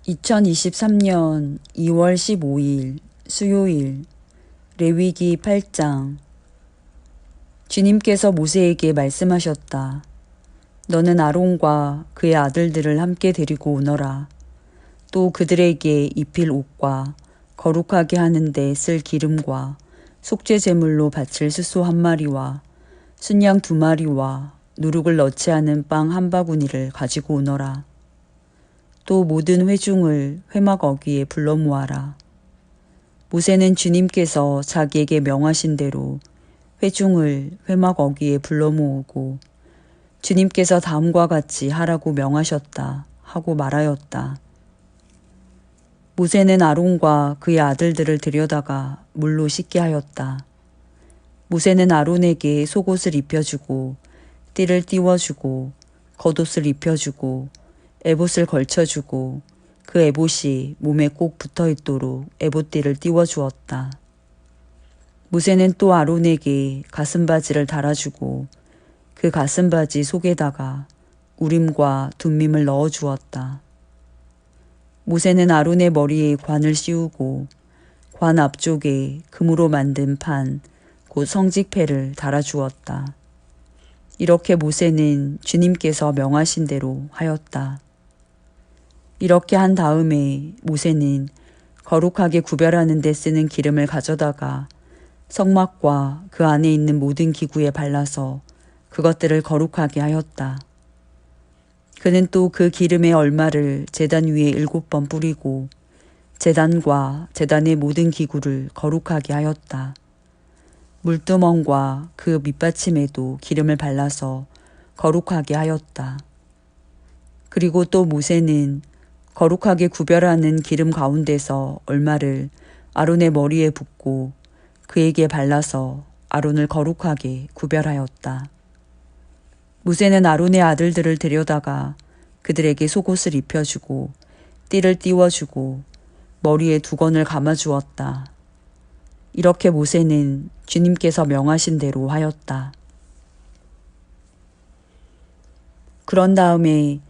2023년 2월 15일 수요일 레위기 8장. 주님께서 모세에게 말씀하셨다. 너는 아론과 그의 아들들을 함께 데리고 오너라. 또 그들에게 입힐 옷과 거룩하게 하는데 쓸 기름과 속죄 제물로 바칠 수소 1마리와 순양 2마리와 누룩을 넣지 않은 빵 1바구니를 가지고 오너라. 또 모든 회중을 회막 어귀에 불러 모아라. 모세는 주님께서 자기에게 명하신 대로 회중을 회막 어귀에 불러 모으고 주님께서 다음과 같이 하라고 명하셨다 하고 말하였다. 모세는 아론과 그의 아들들을 데려다가 물로 씻게 하였다. 모세는 아론에게 속옷을 입혀주고 띠를 띄워주고 겉옷을 입혀주고 에봇을 걸쳐주고 그 에봇이 몸에 꼭 붙어있도록 에봇띠를 띄워주었다. 모세는 또 아론에게 가슴바지를 달아주고 그 가슴바지 속에다가 우림과 둠밈을 넣어주었다. 모세는 아론의 머리에 관을 씌우고 관 앞쪽에 금으로 만든 판, 곧 성직패를 달아주었다. 이렇게 모세는 주님께서 명하신 대로 하였다. 이렇게 한 다음에 모세는 거룩하게 구별하는 데 쓰는 기름을 가져다가 성막과 그 안에 있는 모든 기구에 발라서 그것들을 거룩하게 하였다. 그는 또 그 기름의 얼마를 제단 위에 7번 뿌리고 제단과 제단의 모든 기구를 거룩하게 하였다. 물두멍과 그 밑받침에도 기름을 발라서 거룩하게 하였다. 그리고 또 모세는 거룩하게 구별하는 기름 가운데서 얼마를 아론의 머리에 붓고 그에게 발라서 아론을 거룩하게 구별하였다. 모세는 아론의 아들들을 데려다가 그들에게 속옷을 입혀주고 띠를 띄워주고 머리에 두건을 감아주었다. 이렇게 모세는 주님께서 명하신 대로 하였다. 그런 다음에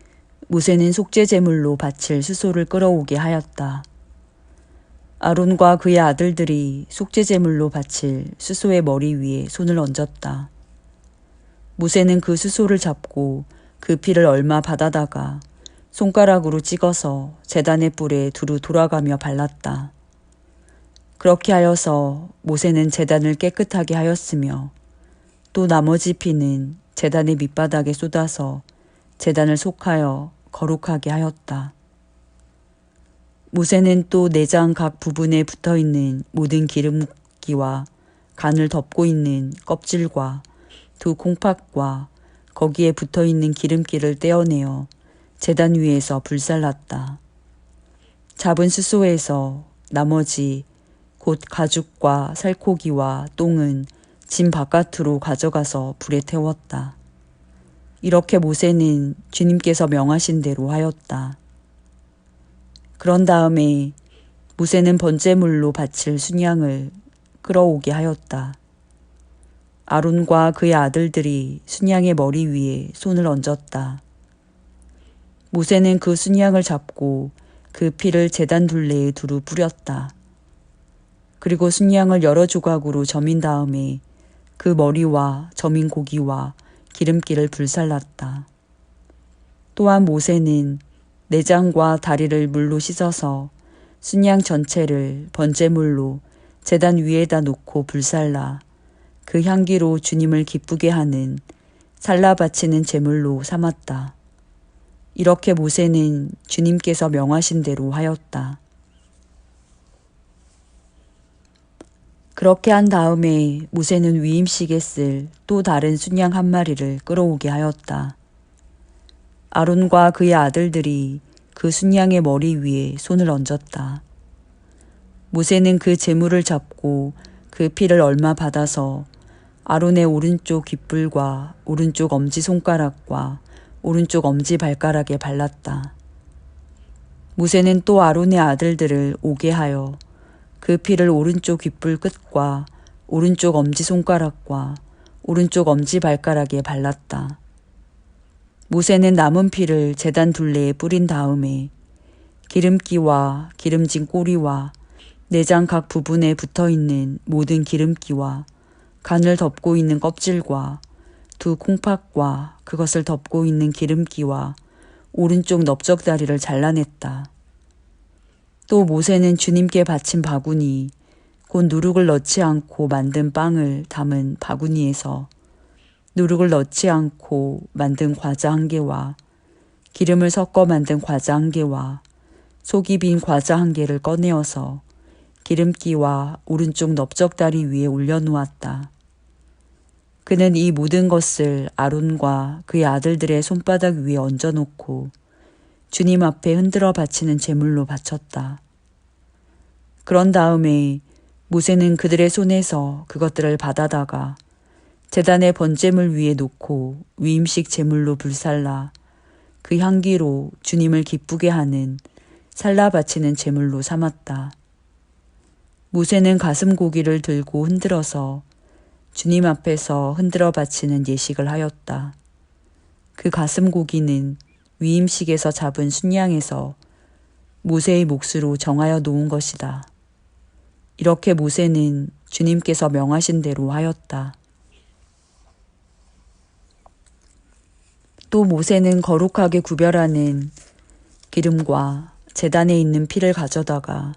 모세는 속죄 제물로 바칠 수소를 끌어오게 하였다. 아론과 그의 아들들이 속죄 제물로 바칠 수소의 머리 위에 손을 얹었다. 모세는 그 수소를 잡고 그 피를 얼마 받아다가 손가락으로 찍어서 제단의 뿔에 두루 돌아가며 발랐다. 그렇게 하여서 모세는 제단을 깨끗하게 하였으며 또 나머지 피는 제단의 밑바닥에 쏟아서 제단을 속하여 거룩하게 하였다. 모세는 또 내장 각 부분에 붙어있는 모든 기름기와 간을 덮고 있는 껍질과 두 콩팥과 거기에 붙어있는 기름기를 떼어내어 제단 위에서 불살랐다. 잡은 수소에서 나머지 곧 가죽과 살코기와 똥은 진 바깥으로 가져가서 불에 태웠다. 이렇게 모세는 주님께서 명하신 대로 하였다. 그런 다음에 모세는 번제물로 바칠 순양을 끌어오게 하였다. 아론과 그의 아들들이 순양의 머리 위에 손을 얹었다. 모세는 그 순양을 잡고 그 피를 제단 둘레에 두루 뿌렸다. 그리고 순양을 여러 조각으로 저민 다음에 그 머리와 저민 고기와 기름기를 불살랐다. 또한 모세는 내장과 다리를 물로 씻어서 순양 전체를 번제물로 제단 위에다 놓고 불살라 그 향기로 주님을 기쁘게 하는 살라 바치는 제물로 삼았다. 이렇게 모세는 주님께서 명하신 대로 하였다. 그렇게 한 다음에 모세는 위임식에 쓸 또 다른 순양 1마리를 끌어오게 하였다. 아론과 그의 아들들이 그 순양의 머리 위에 손을 얹었다. 모세는 그 제물을 잡고 그 피를 얼마 받아서 아론의 오른쪽 귓불과 오른쪽 엄지손가락과 오른쪽 엄지발가락에 발랐다. 모세는 또 아론의 아들들을 오게 하여 그 피를 오른쪽 귓불 끝과 오른쪽 엄지손가락과 오른쪽 엄지발가락에 발랐다. 모세는 남은 피를 제단 둘레에 뿌린 다음에 기름기와 기름진 꼬리와 내장 각 부분에 붙어있는 모든 기름기와 간을 덮고 있는 껍질과 두 콩팥과 그것을 덮고 있는 기름기와 오른쪽 넓적다리를 잘라냈다. 또 모세는 주님께 바친 바구니, 곧 누룩을 넣지 않고 만든 빵을 담은 바구니에서 누룩을 넣지 않고 만든 과자 1개와 기름을 섞어 만든 과자 1개와 속이 빈 과자 1개를 꺼내어서 기름기와 오른쪽 넓적다리 위에 올려놓았다. 그는 이 모든 것을 아론과 그의 아들들의 손바닥 위에 얹어놓고 주님 앞에 흔들어 바치는 제물로 바쳤다. 그런 다음에 모세는 그들의 손에서 그것들을 받아다가 제단의 번제물 위에 놓고 위임식 제물로 불살라 그 향기로 주님을 기쁘게 하는 살라 바치는 제물로 삼았다. 모세는 가슴 고기를 들고 흔들어서 주님 앞에서 흔들어 바치는 예식을 하였다. 그 가슴 고기는 위임식에서 잡은 순양에서 모세의 몫으로 정하여 놓은 것이다. 이렇게 모세는 주님께서 명하신 대로 하였다. 또 모세는 거룩하게 구별하는 기름과 제단에 있는 피를 가져다가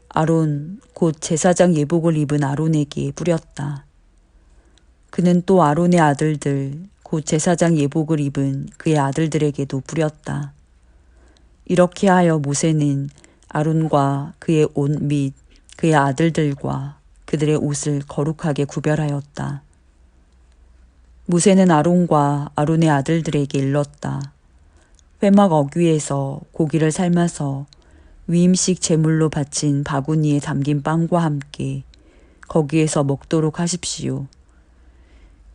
아론 곧 제사장 예복을 입은 아론에게 뿌렸다. 그는 또 아론의 아들들 곧 제사장 예복을 입은 그의 아들들에게도 뿌렸다. 이렇게 하여 모세는 아론과 그의 옷 및 그의 아들들과 그들의 옷을 거룩하게 구별하였다. 모세는 아론과 아론의 아들들에게 일렀다. 회막 어귀에서 고기를 삶아서 위임식 제물로 바친 바구니에 담긴 빵과 함께 거기에서 먹도록 하십시오.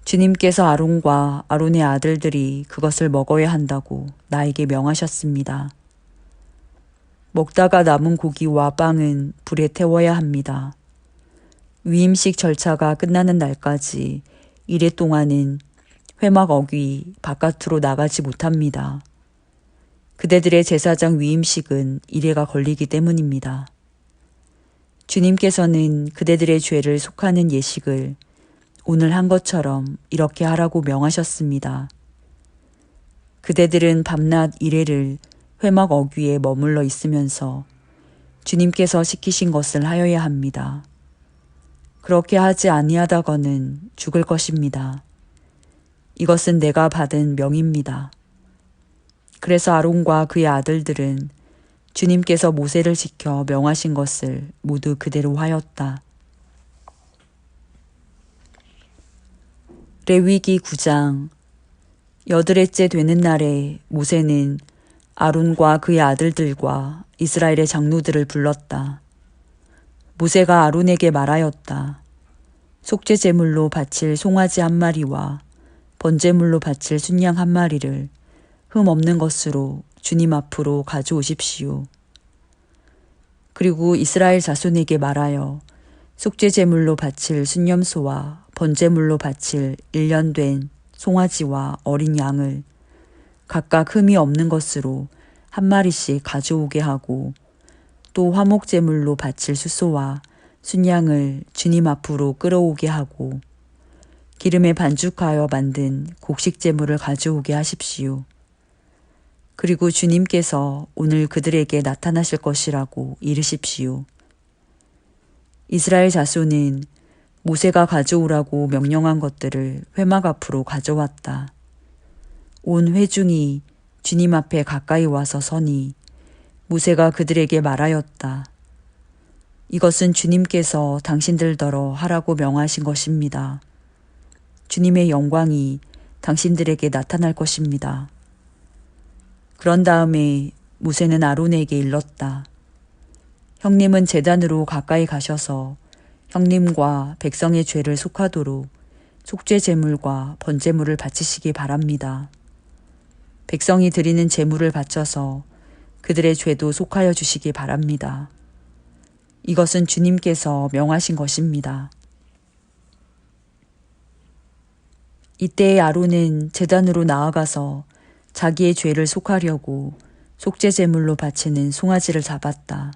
주님께서 아론과 아론의 아들들이 그것을 먹어야 한다고 나에게 명하셨습니다. 먹다가 남은 고기와 빵은 불에 태워야 합니다. 위임식 절차가 끝나는 날까지 이래 동안은 회막 어귀 바깥으로 나가지 못합니다. 그대들의 제사장 위임식은 이래가 걸리기 때문입니다. 주님께서는 그대들의 죄를 속하는 예식을 오늘 한 것처럼 이렇게 하라고 명하셨습니다. 그대들은 밤낮 이래를 회막 어귀에 머물러 있으면서 주님께서 시키신 것을 하여야 합니다. 그렇게 하지 아니하다거는 죽을 것입니다. 이것은 내가 받은 명입니다. 그래서 아론과 그의 아들들은 주님께서 모세를 지켜 명하신 것을 모두 그대로 하였다. 레위기 9장. 여드렛째 되는 날에 모세는 아론과 그의 아들들과 이스라엘의 장로들을 불렀다. 모세가 아론에게 말하였다. 속죄 제물로 바칠 송아지 1마리와 번제물로 바칠 순양 1마리를 흠 없는 것으로 주님 앞으로 가져오십시오. 그리고 이스라엘 자손에게 말하여 속죄 제물로 바칠 순염소와 번제물로 바칠 1년 된 송아지와 어린 양을 각각 흠이 없는 것으로 1마리씩 가져오게 하고 또 화목 제물로 바칠 숫소와 순양을 주님 앞으로 끌어오게 하고 기름에 반죽하여 만든 곡식 제물을 가져오게 하십시오. 그리고 주님께서 오늘 그들에게 나타나실 것이라고 이르십시오. 이스라엘 자손은 모세가 가져오라고 명령한 것들을 회막 앞으로 가져왔다. 온 회중이 주님 앞에 가까이 와서 서니 모세가 그들에게 말하였다. 이것은 주님께서 당신들더러 하라고 명하신 것입니다. 주님의 영광이 당신들에게 나타날 것입니다. 그런 다음에 모세는 아론에게 일렀다. 형님은 제단으로 가까이 가셔서 형님과 백성의 죄를 속하도록 속죄 제물과 번제물을 바치시기 바랍니다. 백성이 드리는 제물을 바쳐서 그들의 죄도 속하여 주시기 바랍니다. 이것은 주님께서 명하신 것입니다. 이때 아론은 제단으로 나아가서 자기의 죄를 속하려고 속죄 제물로 바치는 송아지를 잡았다.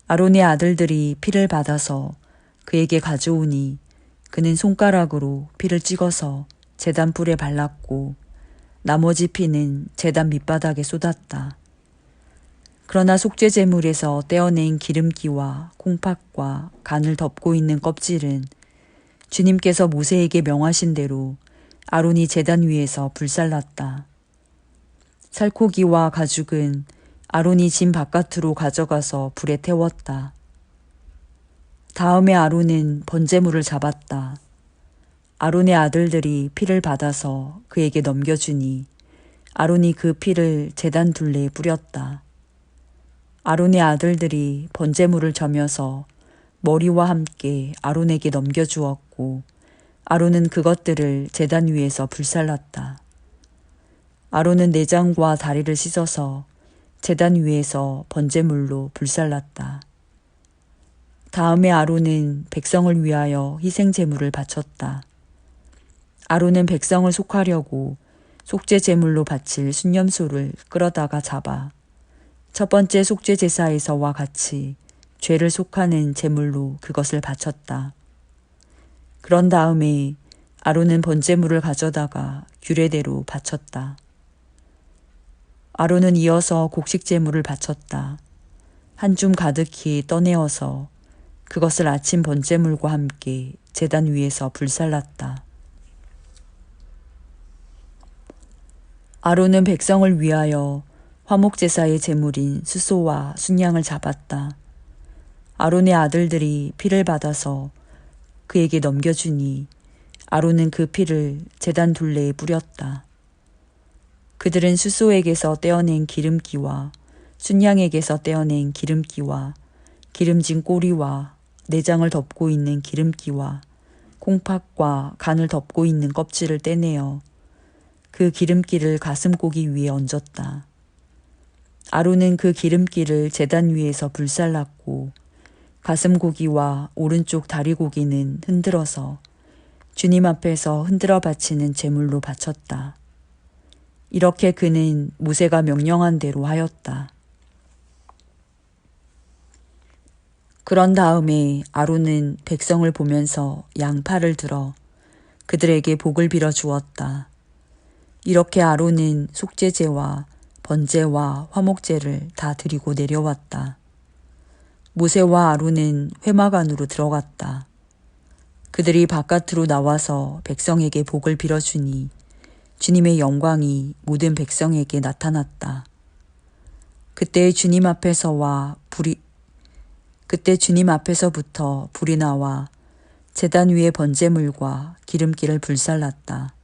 아론의 아들들이 피를 받아서 그에게 가져오니 그는 손가락으로 피를 찍어서 제단 뿔에 발랐고 나머지 피는 제단 밑바닥에 쏟았다. 그러나 속죄 제물에서 떼어낸 기름기와 콩팥과 간을 덮고 있는 껍질은 주님께서 모세에게 명하신 대로 아론이 제단 위에서 불살랐다. 살코기와 가죽은 아론이 진 바깥으로 가져가서 불에 태웠다. 다음에 아론은 번제물을 잡았다. 아론의 아들들이 피를 받아서 그에게 넘겨주니 아론이 그 피를 제단 둘레에 뿌렸다. 아론의 아들들이 번제물을 저며서 머리와 함께 아론에게 넘겨주었고 아론은 그것들을 제단 위에서 불살랐다. 아론은 내장과 다리를 씻어서 제단 위에서 번제물로 불살랐다. 다음에 아론은 백성을 위하여 희생제물을 바쳤다. 아론은 백성을 속하려고 속죄 제물로 바칠 순념소를 끌어다가 잡아 첫 번째 속죄 제사에서와 같이 죄를 속하는 제물로 그것을 바쳤다. 그런 다음에 아론은 번제물을 가져다가 규례대로 바쳤다. 아론은 이어서 곡식 제물을 바쳤다. 한 줌 가득히 떠내어서 그것을 아침 번제물과 함께 제단 위에서 불살랐다. 아론은 백성을 위하여 화목제사의 제물인 수소와 순양을 잡았다. 아론의 아들들이 피를 받아서 그에게 넘겨주니 아론은 그 피를 제단 둘레에 뿌렸다. 그들은 수소에게서 떼어낸 기름기와 순양에게서 떼어낸 기름기와 기름진 꼬리와 내장을 덮고 있는 기름기와 콩팥과 간을 덮고 있는 껍질을 떼내어 그 기름기를 가슴고기 위에 얹었다. 아론은 그 기름기를 제단 위에서 불살랐고 가슴고기와 오른쪽 다리고기는 흔들어서 주님 앞에서 흔들어 바치는 제물로 바쳤다. 이렇게 그는 모세가 명령한 대로 하였다. 그런 다음에 아론은 백성을 보면서 양팔을 들어 그들에게 복을 빌어 주었다. 이렇게 아론은 속죄제와 번제와 화목제를 다 드리고 내려왔다. 모세와 아론은 회막 안으로 들어갔다. 그들이 바깥으로 나와서 백성에게 복을 빌어주니 주님의 영광이 모든 백성에게 나타났다. 그때 주님 앞에서부터 불이 나와 제단 위의 번제물과 기름기를 불살랐다.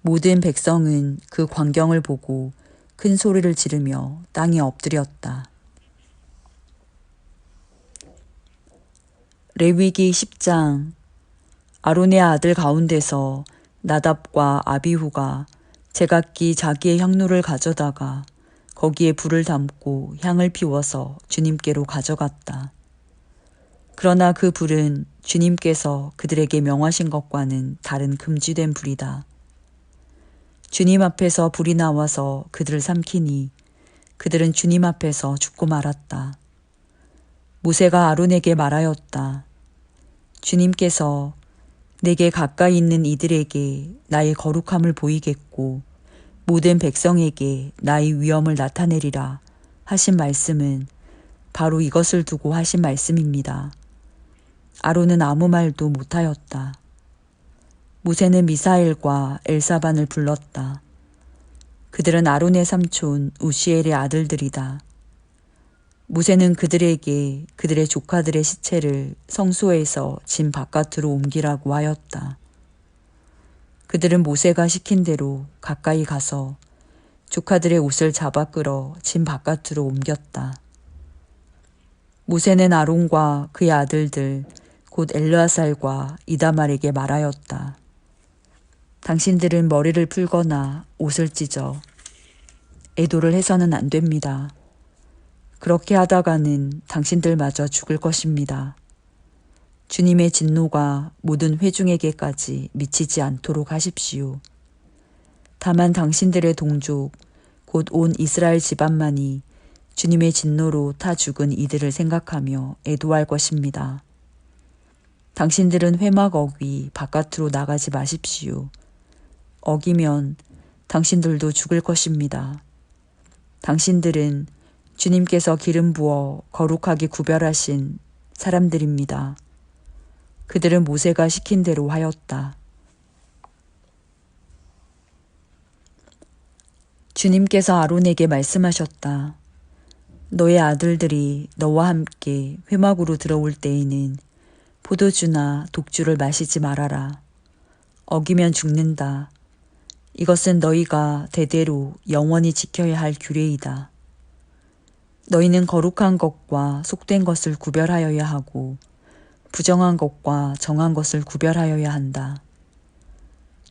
모든 백성은 그 광경을 보고 큰 소리를 지르며 땅에 엎드렸다. 레위기 10장. 아론의 아들 가운데서 나답과 아비후가 제각기 자기의 향로를 가져다가 거기에 불을 담고 향을 피워서 주님께로 가져갔다. 그러나 그 불은 주님께서 그들에게 명하신 것과는 다른 금지된 불이다. 주님 앞에서 불이 나와서 그들을 삼키니 그들은 주님 앞에서 죽고 말았다. 모세가 아론에게 말하였다. 주님께서 내게 가까이 있는 이들에게 나의 거룩함을 보이겠고 모든 백성에게 나의 위엄을 나타내리라 하신 말씀은 바로 이것을 두고 하신 말씀입니다. 아론은 아무 말도 못하였다. 모세는 미사엘과 엘사반을 불렀다. 그들은 아론의 삼촌 우시엘의 아들들이다. 모세는 그들에게 그들의 조카들의 시체를 성소에서 진 바깥으로 옮기라고 하였다. 그들은 모세가 시킨 대로 가까이 가서 조카들의 옷을 잡아 끌어 진 바깥으로 옮겼다. 모세는 아론과 그의 아들들 곧 엘르아살과 이다말에게 말하였다. 당신들은 머리를 풀거나 옷을 찢어 애도를 해서는 안 됩니다. 그렇게 하다가는 당신들마저 죽을 것입니다. 주님의 진노가 모든 회중에게까지 미치지 않도록 하십시오. 다만 당신들의 동족 곧 온 이스라엘 집안만이 주님의 진노로 타 죽은 이들을 생각하며 애도할 것입니다. 당신들은 회막 어귀 바깥으로 나가지 마십시오. 어기면 당신들도 죽을 것입니다. 당신들은 주님께서 기름 부어 거룩하게 구별하신 사람들입니다. 그들은 모세가 시킨 대로 하였다. 주님께서 아론에게 말씀하셨다. 너의 아들들이 너와 함께 회막으로 들어올 때에는 포도주나 독주를 마시지 말아라. 어기면 죽는다. 이것은 너희가 대대로 영원히 지켜야 할 규례이다. 너희는 거룩한 것과 속된 것을 구별하여야 하고 부정한 것과 정한 것을 구별하여야 한다.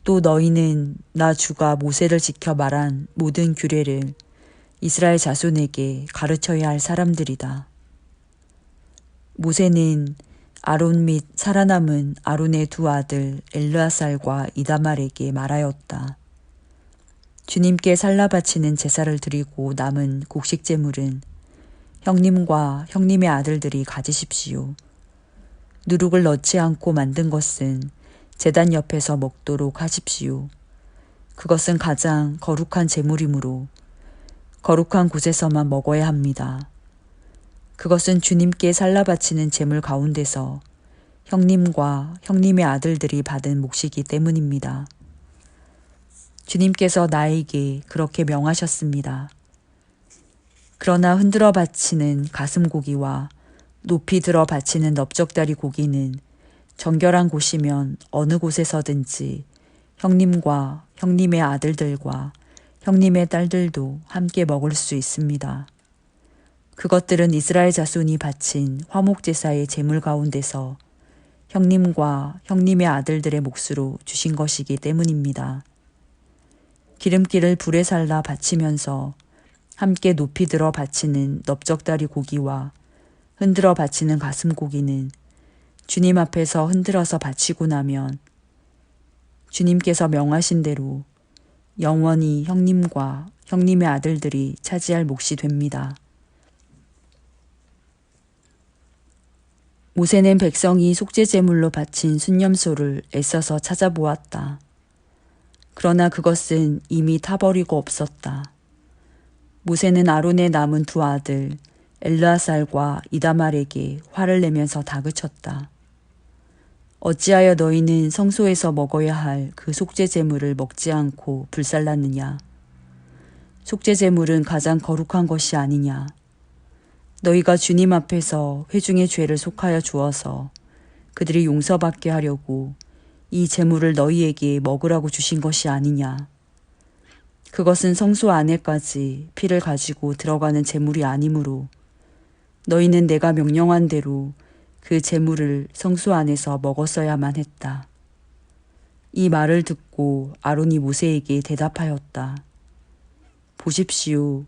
또 너희는 나 주가 모세를 지켜 말한 모든 규례를 이스라엘 자손에게 가르쳐야 할 사람들이다. 모세는 아론 및 살아남은 아론의 두 아들 엘르아살과 이다말에게 말하였다. 주님께 살라 바치는 제사를 드리고 남은 곡식 제물은 형님과 형님의 아들들이 가지십시오. 누룩을 넣지 않고 만든 것은 제단 옆에서 먹도록 하십시오. 그것은 가장 거룩한 제물이므로 거룩한 곳에서만 먹어야 합니다. 그것은 주님께 살라 바치는 제물 가운데서 형님과 형님의 아들들이 받은 몫이기 때문입니다. 주님께서 나에게 그렇게 명하셨습니다. 그러나 흔들어 바치는 가슴고기와 높이 들어 바치는 넓적다리 고기는 정결한 곳이면 어느 곳에서든지 형님과 형님의 아들들과 형님의 딸들도 함께 먹을 수 있습니다. 그것들은 이스라엘 자손이 바친 화목제사의 제물 가운데서 형님과 형님의 아들들의 몫으로 주신 것이기 때문입니다. 기름기를 불에 살라 바치면서 함께 높이 들어 바치는 넓적다리 고기와 흔들어 바치는 가슴 고기는 주님 앞에서 흔들어서 바치고 나면 주님께서 명하신 대로 영원히 형님과 형님의 아들들이 차지할 몫이 됩니다. 모세는 백성이 속죄제물로 바친 순념소를 애써서 찾아보았다. 그러나 그것은 이미 타버리고 없었다. 모세는 아론의 남은 두 아들 엘르아살과 이다말에게 화를 내면서 다그쳤다. 어찌하여 너희는 성소에서 먹어야 할 그 속죄제물을 먹지 않고 불살랐느냐? 속죄제물은 가장 거룩한 것이 아니냐? 너희가 주님 앞에서 회중의 죄를 속하여 주어서 그들이 용서받게 하려고 이 제물을 너희에게 먹으라고 주신 것이 아니냐? 그것은 성소 안에까지 피를 가지고 들어가는 제물이 아니므로 너희는 내가 명령한 대로 그 제물을 성소 안에서 먹었어야만 했다. 이 말을 듣고 아론이 모세에게 대답하였다. 보십시오.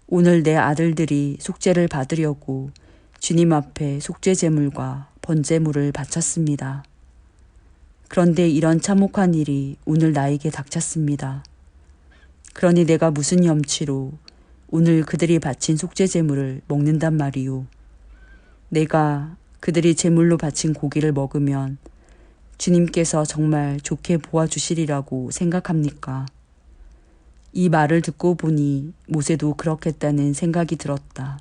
오늘 내 아들들이 속죄를 받으려고 주님 앞에 속죄제물과 번제물을 바쳤습니다. 그런데 이런 참혹한 일이 오늘 나에게 닥쳤습니다. 그러니 내가 무슨 염치로 오늘 그들이 바친 속죄제물을 먹는단 말이오. 내가 그들이 제물로 바친 고기를 먹으면 주님께서 정말 좋게 보아주시리라고 생각합니까? 이 말을 듣고 보니 모세도 그렇겠다는 생각이 들었다.